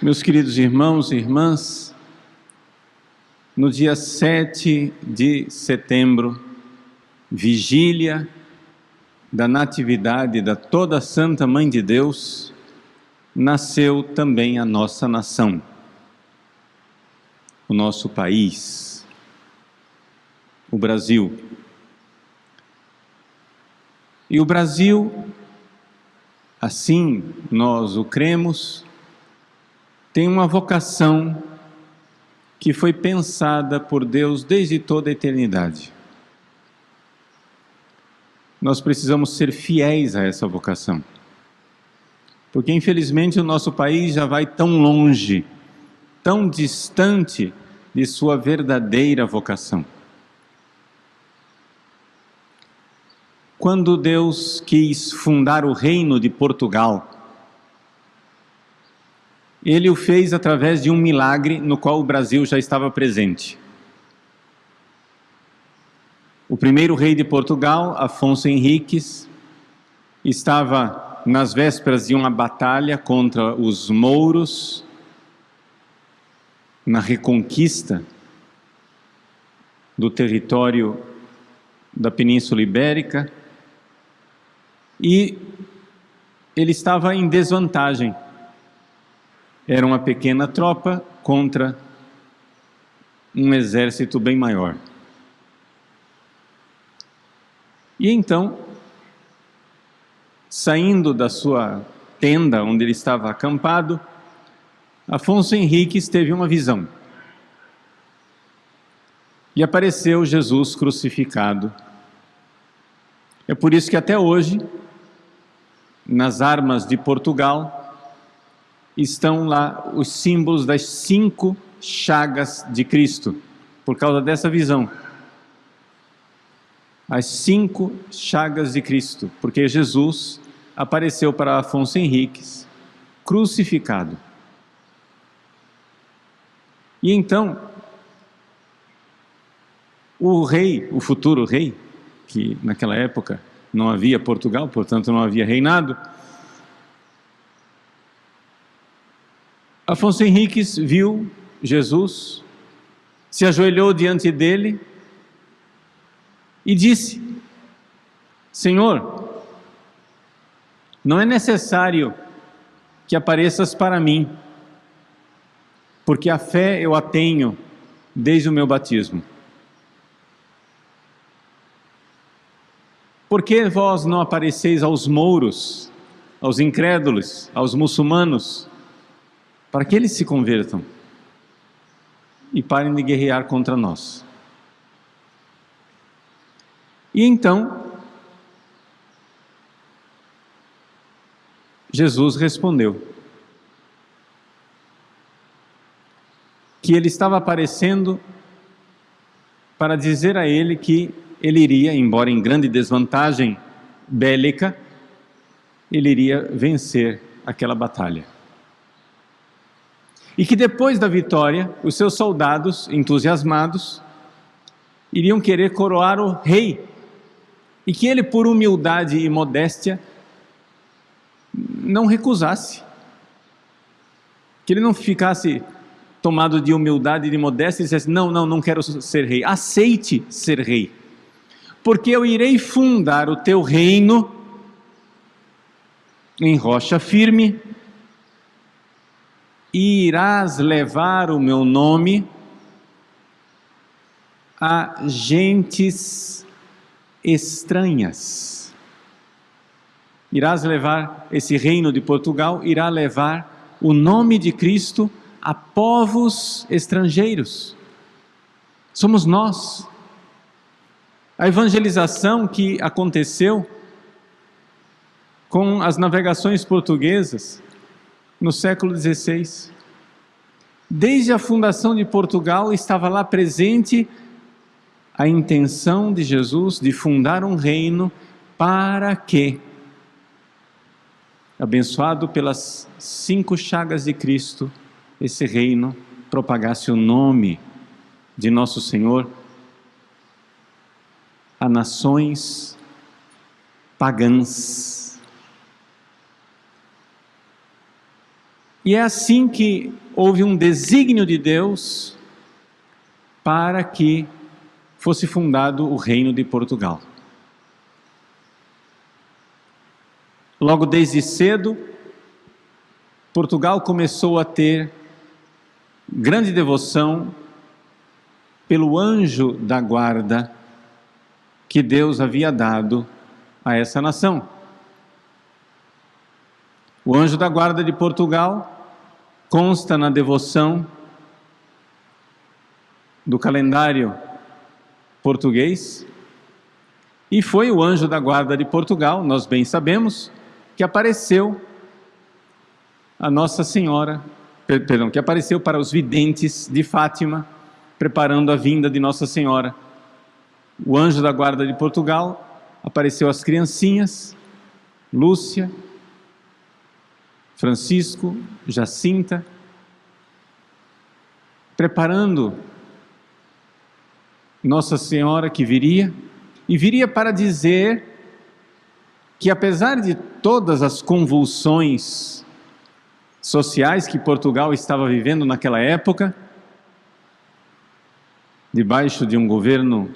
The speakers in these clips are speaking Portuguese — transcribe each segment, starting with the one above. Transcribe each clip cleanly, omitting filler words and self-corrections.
Meus queridos irmãos e irmãs, no dia 7 de setembro, vigília da Natividade da Toda Santa Mãe de Deus, nasceu também a nossa nação, o nosso país, o Brasil. E o Brasil, assim nós o cremos, tem uma vocação que foi pensada por Deus desde toda a eternidade. Nós precisamos ser fiéis a essa vocação, porque infelizmente o nosso país já vai tão longe, tão distante de sua verdadeira vocação. Quando Deus quis fundar o reino de Portugal, Ele o fez através de um milagre no qual o Brasil já estava presente. O primeiro rei de Portugal, Afonso Henriques, estava nas vésperas de uma batalha contra os mouros, na reconquista do território da Península Ibérica, e ele estava em desvantagem. Era uma pequena tropa contra um exército bem maior. E então, saindo da sua tenda onde ele estava acampado, Afonso Henriques teve uma visão. E apareceu Jesus crucificado. É por isso que até hoje, nas armas de Portugal, estão lá os símbolos das 5 chagas de Cristo, por causa dessa visão. As 5 chagas de Cristo, porque Jesus apareceu para Afonso Henriques crucificado. E então, o rei, o futuro rei, que naquela época não havia Portugal, portanto não havia reinado, Afonso Henriques viu Jesus, se ajoelhou diante dele e disse: Senhor, não é necessário que apareças para mim, porque a fé eu a tenho desde o meu batismo. Por que vós não apareceis aos mouros, aos incrédulos, aos muçulmanos, para que eles se convertam e parem de guerrear contra nós? E então, Jesus respondeu que ele estava aparecendo para dizer a ele que ele iria, embora em grande desvantagem bélica, ele iria vencer aquela batalha. E que depois da vitória, os seus soldados, entusiasmados, iriam querer coroar o rei, e que ele, por humildade e modéstia, não recusasse, que ele não ficasse tomado de humildade e de modéstia e dissesse: não quero ser rei. Aceite ser rei, porque eu irei fundar o teu reino em rocha firme, e irás levar o meu nome a gentes estranhas. Irás levar esse reino de Portugal, irá levar o nome de Cristo a povos estrangeiros. Somos nós. A evangelização que aconteceu com as navegações portuguesas no século XVI. Desde a fundação de Portugal estava lá presente a intenção de Jesus de fundar um reino para que, abençoado pelas 5 chagas de Cristo, esse reino propagasse o nome de nosso Senhor a nações pagãs. E é assim que houve um desígnio de Deus para que fosse fundado o Reino de Portugal. Logo desde cedo, Portugal começou a ter grande devoção pelo anjo da guarda que Deus havia dado a essa nação. O anjo da guarda de Portugal consta na devoção do calendário português, e foi o anjo da guarda de Portugal, nós bem sabemos, que apareceu a Nossa Senhora, que apareceu para os videntes de Fátima, preparando a vinda de Nossa Senhora. O anjo da guarda de Portugal apareceu às criancinhas, Lúcia, Francisco, Jacinta, preparando Nossa Senhora que viria, e viria para dizer que, apesar de todas as convulsões sociais que Portugal estava vivendo naquela época, debaixo de um governo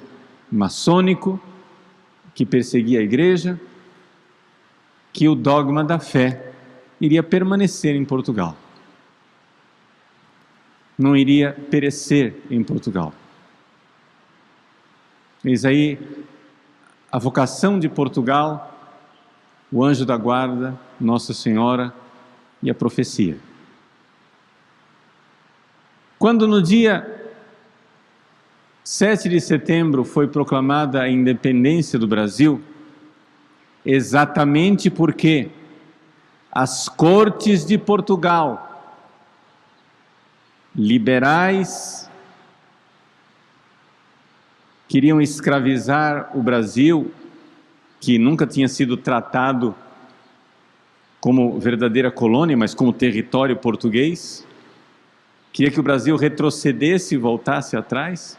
maçônico que perseguia a igreja, que o dogma da fé iria permanecer em Portugal. Não iria perecer em Portugal. Eis aí a vocação de Portugal, o anjo da guarda, Nossa Senhora e a profecia. Quando no dia 7 de setembro foi proclamada a independência do Brasil, exatamente porque as cortes de Portugal, liberais, queriam escravizar o Brasil, que nunca tinha sido tratado como verdadeira colônia, mas como território português, queria que o Brasil retrocedesse e voltasse atrás.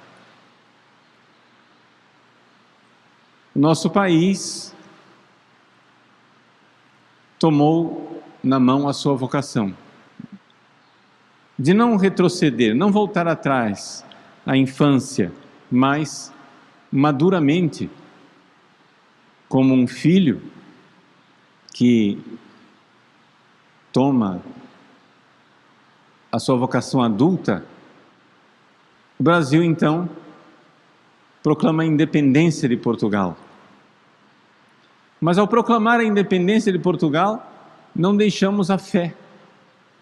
O nosso país tomou na mão a sua vocação de não retroceder, não voltar atrás à infância, mas maduramente, como um filho que toma a sua vocação adulta, o Brasil então proclama a independência de Portugal. Mas ao proclamar a independência de Portugal, não deixamos a fé,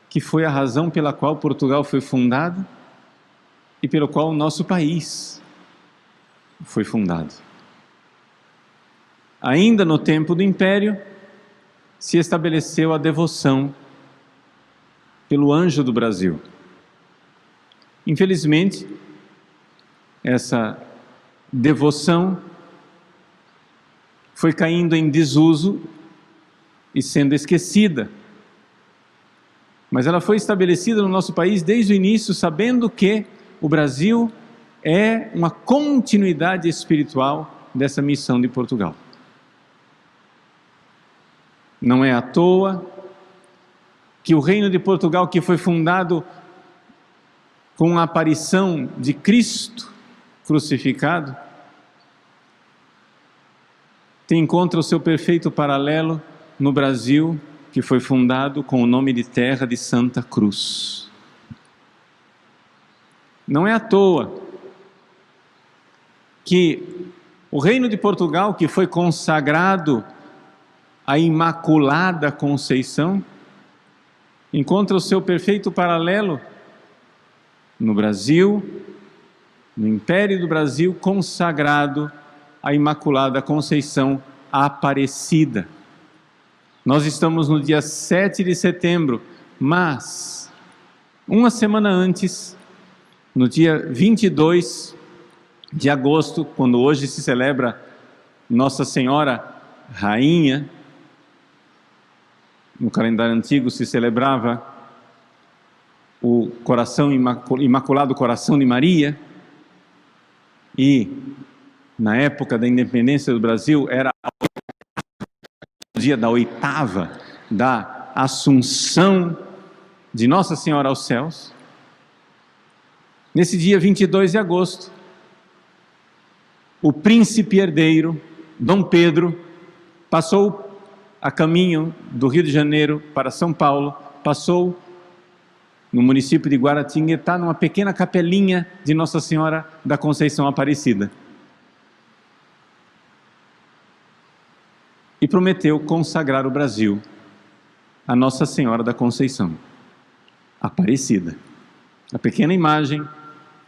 que foi a razão pela qual Portugal foi fundado e pelo qual o nosso país foi fundado. Ainda no tempo do Império, se estabeleceu a devoção pelo anjo do Brasil. Infelizmente, essa devoção foi caindo em desuso e sendo esquecida. Mas ela foi estabelecida no nosso país desde o início, sabendo que o Brasil é uma continuidade espiritual dessa missão de Portugal. Não é à toa que o Reino de Portugal, que foi fundado com a aparição de Cristo crucificado, encontra o seu perfeito paralelo no Brasil, que foi fundado com o nome de terra de Santa Cruz. Não é à toa que o Reino de Portugal, que foi consagrado à Imaculada Conceição, encontra o seu perfeito paralelo no Brasil, no Império do Brasil, consagrado à Imaculada Conceição Aparecida. Nós estamos no dia 7 de setembro, mas uma semana antes, no dia 22 de agosto, quando hoje se celebra Nossa Senhora Rainha, no calendário antigo se celebrava o Imaculado Coração de Maria, e na época da independência do Brasil era o dia da 8ª da Assunção de Nossa Senhora aos céus, nesse dia 22 de agosto, o príncipe herdeiro, Dom Pedro, passou a caminho do Rio de Janeiro para São Paulo, passou no município de Guaratinguetá, numa pequena capelinha de Nossa Senhora da Conceição Aparecida. E prometeu consagrar o Brasil a Nossa Senhora da Conceição Aparecida, a pequena imagem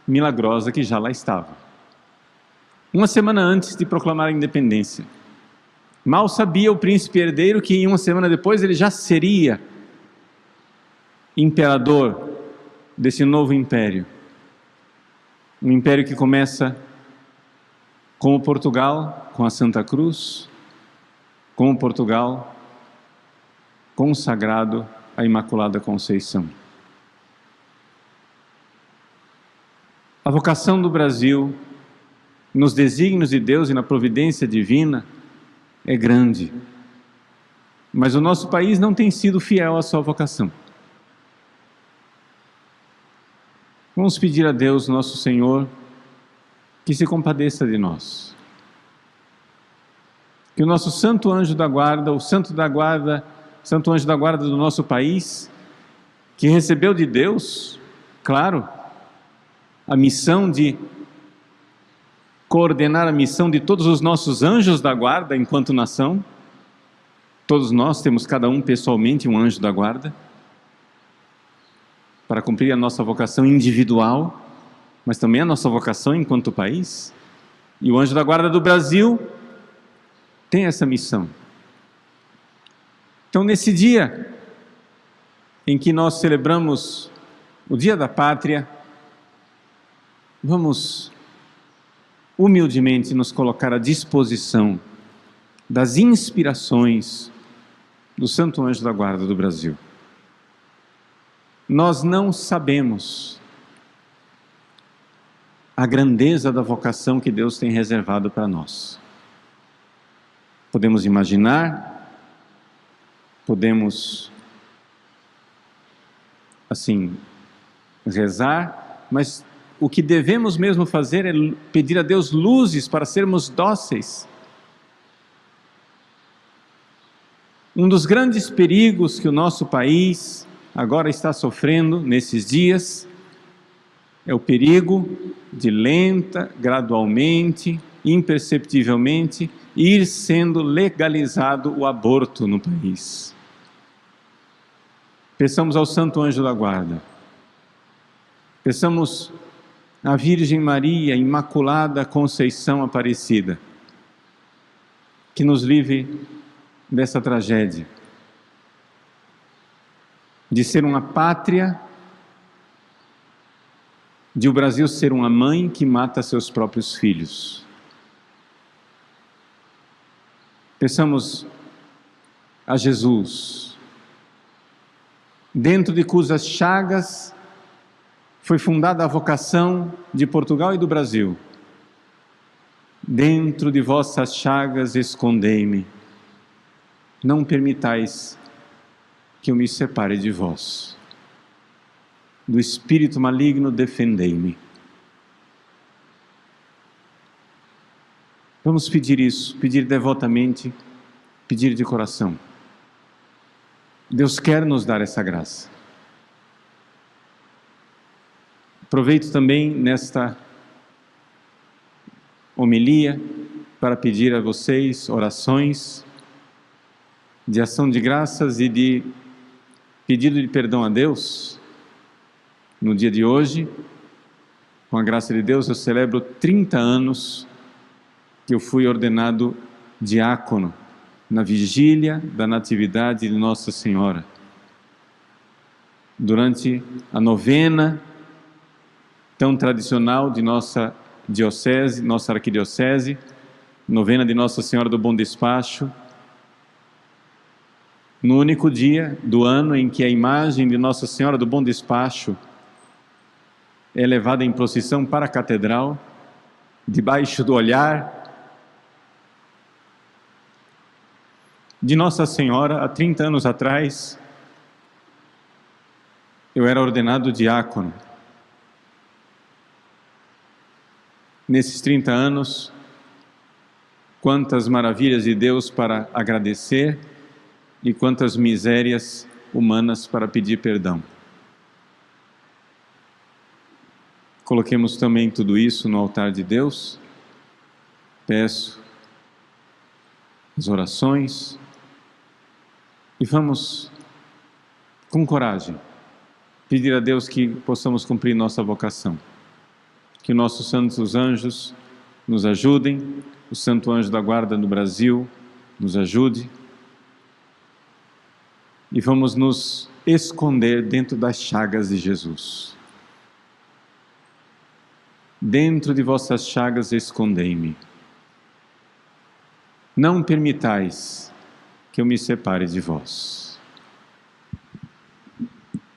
milagrosa que já lá estava. Uma semana antes de proclamar a independência, mal sabia o príncipe herdeiro que uma semana depois ele já seria imperador desse novo império. Um império que começa como Portugal, com a Santa Cruz, como Portugal consagrado à Imaculada Conceição. A vocação do Brasil, nos desígnios de Deus e na providência divina, é grande. Mas o nosso país não tem sido fiel à sua vocação. Vamos pedir a Deus, nosso Senhor, que se compadeça de nós. Que o nosso santo anjo da guarda, o santo anjo da guarda do nosso país, que recebeu de Deus, claro, a missão de coordenar a missão de todos os nossos anjos da guarda enquanto nação. Todos nós temos cada um pessoalmente um anjo da guarda, para cumprir a nossa vocação individual, mas também a nossa vocação enquanto país. E o anjo da guarda do Brasil tem essa missão. Então, nesse dia em que nós celebramos o Dia da Pátria, vamos humildemente nos colocar à disposição das inspirações do Santo Anjo da Guarda do Brasil. Nós não sabemos a grandeza da vocação que Deus tem reservado para nós. Podemos imaginar, podemos, assim, rezar, mas o que devemos mesmo fazer é pedir a Deus luzes para sermos dóceis. Um dos grandes perigos que o nosso país agora está sofrendo nesses dias é o perigo de lenta, gradualmente, imperceptivelmente, ir sendo legalizado o aborto no país. Peçamos ao Santo Anjo da Guarda, peçamos à Virgem Maria Imaculada Conceição Aparecida, que nos livre dessa tragédia, de ser uma pátria, de o Brasil ser uma mãe que mata seus próprios filhos. Peçamos a Jesus, dentro de cujas chagas foi fundada a vocação de Portugal e do Brasil. Dentro de vossas chagas escondei-me, não permitais que eu me separe de vós. Do espírito maligno defendei-me. Vamos pedir isso, pedir devotamente, pedir de coração. Deus quer nos dar essa graça. Aproveito também nesta homilia para pedir a vocês orações de ação de graças e de pedido de perdão a Deus. No dia de hoje, com a graça de Deus, eu celebro 30 anos que eu fui ordenado diácono na vigília da Natividade de Nossa Senhora. Durante a novena tão tradicional de nossa diocese, nossa arquidiocese, novena de Nossa Senhora do Bom Despacho, no único dia do ano em que a imagem de Nossa Senhora do Bom Despacho é levada em procissão para a catedral, debaixo do olhar de Nossa Senhora, há 30 anos atrás, eu era ordenado diácono. Nesses 30 anos, quantas maravilhas de Deus para agradecer e quantas misérias humanas para pedir perdão. Coloquemos também tudo isso no altar de Deus. Peço as orações e vamos com coragem pedir a Deus que possamos cumprir nossa vocação. Que nossos santos anjos nos ajudem, o Santo Anjo da Guarda no Brasil nos ajude. E vamos nos esconder dentro das chagas de Jesus. Dentro de vossas chagas escondei-me. Não permitais que eu me separe de vós.